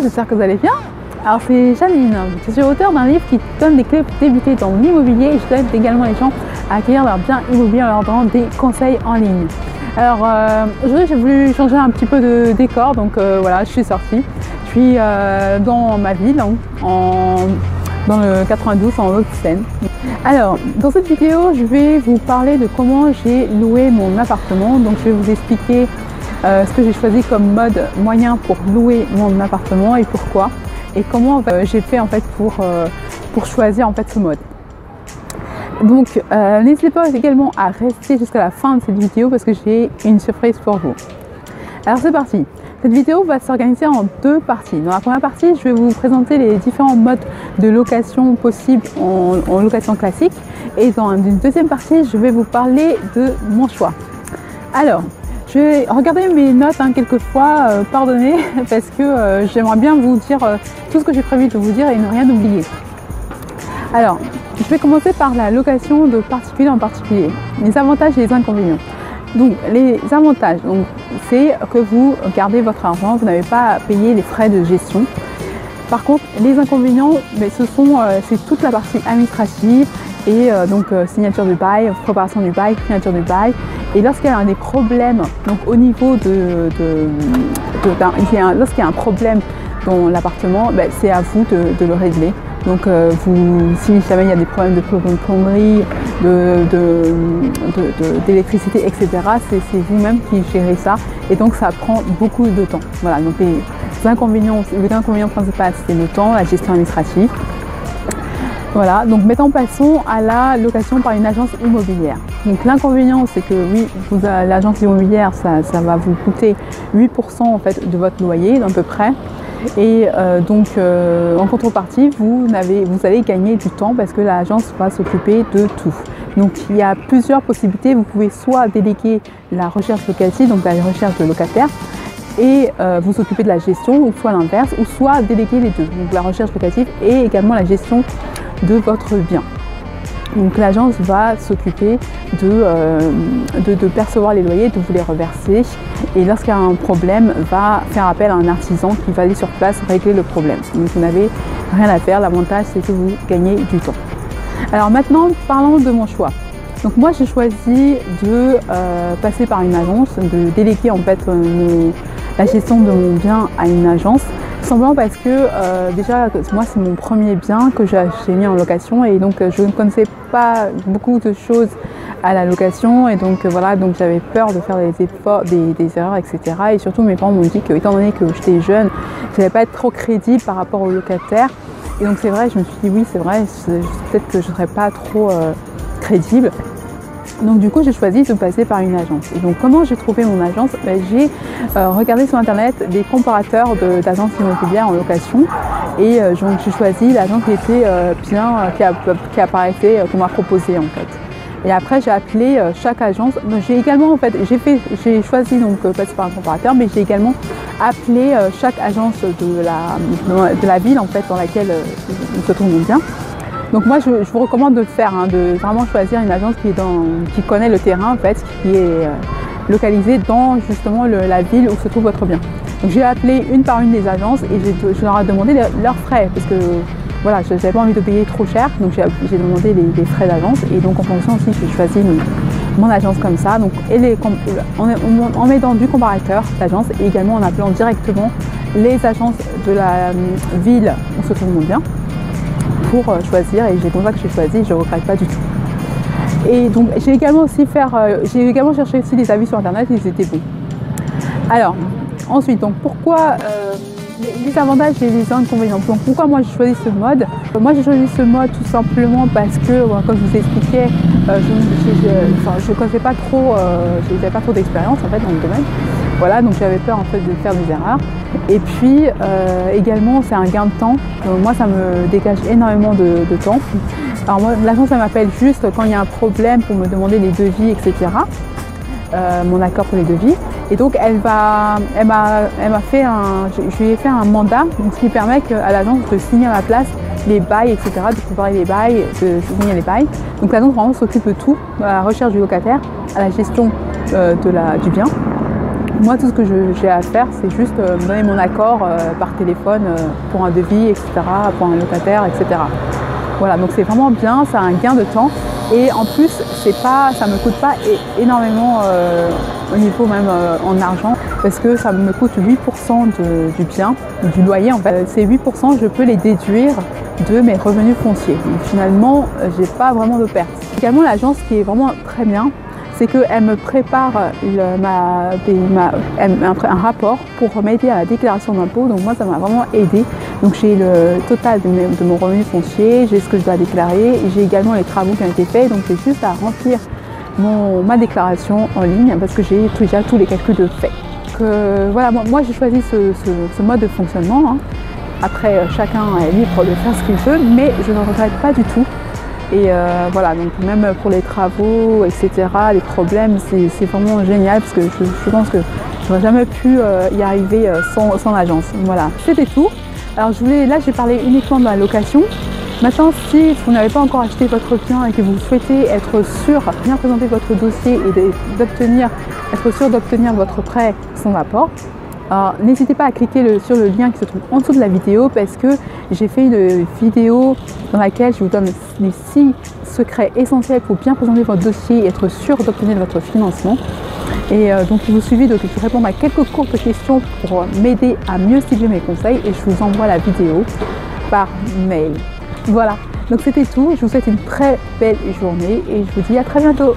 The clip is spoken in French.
j'espère que vous allez bien. Alors c'est Janine, je suis auteure d'un livre qui donne des clés pour débuter dans l'immobilier et je aide également les gens à acquérir leur bien immobilier en leur donnant des conseils en ligne. Alors aujourd'hui j'ai voulu changer un petit peu de décor, donc voilà, je suis sortie. Je suis dans ma ville, dans le 92 en Haute-Seine. Alors dans cette vidéo je vais vous parler de comment j'ai loué mon appartement, donc je vais vous expliquer ce que j'ai choisi comme mode moyen pour louer mon appartement et pourquoi, et comment j'ai fait en fait pour choisir en fait ce mode. Donc n'hésitez pas également à rester jusqu'à la fin de cette vidéo parce que j'ai une surprise pour vous. Alors c'est parti. Cette vidéo va s'organiser en deux parties. Dans la première partie, je vais vous présenter les différents modes de location possibles en location classique, et dans une deuxième partie, je vais vous parler de mon choix. Alors, je vais regarder mes notes quelquefois, pardonnez, parce que j'aimerais bien vous dire tout ce que j'ai prévu de vous dire et ne rien oublier. Alors, je vais commencer par la location de particulier en particulier, les avantages et les inconvénients. Donc, les avantages, c'est que vous gardez votre argent, vous n'avez pas à payer les frais de gestion. Par contre, les inconvénients, c'est toute la partie administrative et signature du bail, préparation du bail, signature du bail. Et lorsqu'il y a des problèmes, donc au niveau lorsqu'il y a un problème dans l'appartement, c'est à vous de le régler. Donc si jamais il y a des problèmes de plomberie, d'électricité, etc., c'est vous-même qui gérez ça, et donc ça prend beaucoup de temps. Voilà, donc l'inconvénient principal, c'est le temps, la gestion administrative. Voilà, donc maintenant passons à la location par une agence immobilière. Donc l'inconvénient, c'est que oui, l'agence immobilière, ça va vous coûter 8% en fait de votre loyer à peu près. Et en contrepartie, vous allez gagner du temps parce que l'agence va s'occuper de tout. Donc il y a plusieurs possibilités. Vous pouvez soit déléguer la recherche locative, donc la recherche de locataires, et vous occuper de la gestion, ou soit l'inverse, ou soit déléguer les deux, donc la recherche locative et également la gestion de votre bien. Donc l'agence va s'occuper de percevoir les loyers, de vous les reverser, et lorsqu'il y a un problème, va faire appel à un artisan qui va aller sur place régler le problème. Donc vous n'avez rien à faire, l'avantage c'est que vous gagnez du temps. Alors maintenant, parlons de mon choix. Donc moi j'ai choisi de passer par une agence, de déléguer en fait la gestion de mon bien à une agence. Simplement parce que déjà moi c'est mon premier bien que j'ai mis en location, et donc je ne connaissais pas beaucoup de choses à la location, et donc voilà, donc j'avais peur de faire des erreurs, etc. Et surtout mes parents m'ont dit que, étant donné que j'étais jeune, je n'allais pas être trop crédible par rapport aux locataires, et donc c'est vrai, je me suis dit oui c'est vrai, peut-être que je ne serais pas trop crédible. Donc du coup j'ai choisi de passer par une agence. Et donc comment j'ai trouvé mon agence? J'ai regardé sur internet des comparateurs d'agences immobilières en location, et donc j'ai choisi l'agence qui était qui apparaissait, qu'on m'a proposé en fait. Et après j'ai appelé chaque agence. J'ai également j'ai choisi passer par un comparateur, mais j'ai également appelé chaque agence de la ville en fait dans laquelle se trouve mon bien. Donc moi je vous recommande de le faire, de vraiment choisir une agence qui connaît le terrain en fait, qui est localisée dans justement la ville où se trouve votre bien. Donc j'ai appelé une par une des agences et je leur ai demandé leurs frais, parce que voilà, je n'avais pas envie de payer trop cher, donc j'ai demandé les frais d'agence, et donc en fonction aussi j'ai choisi mon agence comme ça. Donc en mettant du comparateur d'agence, et également en appelant directement les agences de la ville où se trouve mon bien, pour choisir, et c'est comme ça que j'ai choisi, je ne regrette pas du tout. Et donc j'ai également cherché aussi des avis sur internet, et ils étaient bons. Alors ensuite, donc pourquoi les avantages et les inconvénients, donc pourquoi moi j'ai choisi ce mode? Moi j'ai choisi ce mode tout simplement parce que, comme je vous expliquais, je connaissais pas trop, j'avais pas trop d'expérience en fait dans le domaine. Voilà, donc j'avais peur en fait de faire des erreurs. Et puis également c'est un gain de temps. Moi ça me dégage énormément de temps. Alors moi l'agence elle m'appelle juste quand il y a un problème pour me demander les devis, etc. Mon accord pour les devis. Et donc je lui ai fait un mandat, donc ce qui permet à l'agence de signer à ma place les bails, etc., de préparer les bails, de signer les bails. Donc l'agence vraiment s'occupe de tout, de la recherche du locataire, à la gestion du bien. Moi, tout ce que j'ai à faire, c'est juste me donner mon accord par téléphone pour un devis, etc., pour un locataire, etc. Voilà, donc c'est vraiment bien, ça a un gain de temps. Et en plus, ça ne me coûte pas énormément au niveau même en argent, parce que ça me coûte 8% du bien, du loyer en fait. Ces 8%, je peux les déduire de mes revenus fonciers. Donc finalement, j'ai pas vraiment de perte. Également, l'agence qui est vraiment très bien, c'est qu'elle me prépare un rapport pour m'aider à la déclaration d'impôt. Donc moi, ça m'a vraiment aidé. Donc j'ai le total de mon revenu foncier, j'ai ce que je dois déclarer, j'ai également les travaux qui ont été faits. Donc j'ai juste à remplir ma déclaration en ligne parce que j'ai déjà tous les calculs de fait. Voilà, moi j'ai choisi ce mode de fonctionnement. Hein. Après, chacun est libre de faire ce qu'il veut, mais je ne regrette pas du tout. Et voilà, donc même pour les travaux, etc., les problèmes, c'est vraiment génial parce que je pense que je n'aurais jamais pu y arriver sans l'agence. Voilà, c'était tout. Alors là j'ai parlé uniquement de la location. Maintenant, si vous n'avez pas encore acheté votre bien et que vous souhaitez être sûr, bien présenter votre dossier et être sûr d'obtenir votre prêt sans apport, alors n'hésitez pas à cliquer sur le lien qui se trouve en dessous de la vidéo parce que j'ai fait une vidéo dans laquelle je vous donne les 6 secrets essentiels pour bien présenter votre dossier et être sûr d'obtenir votre financement. Et donc il vous suffit de répondre à quelques courtes questions pour m'aider à mieux cibler mes conseils et je vous envoie la vidéo par mail. Voilà, donc c'était tout. Je vous souhaite une très belle journée et je vous dis à très bientôt.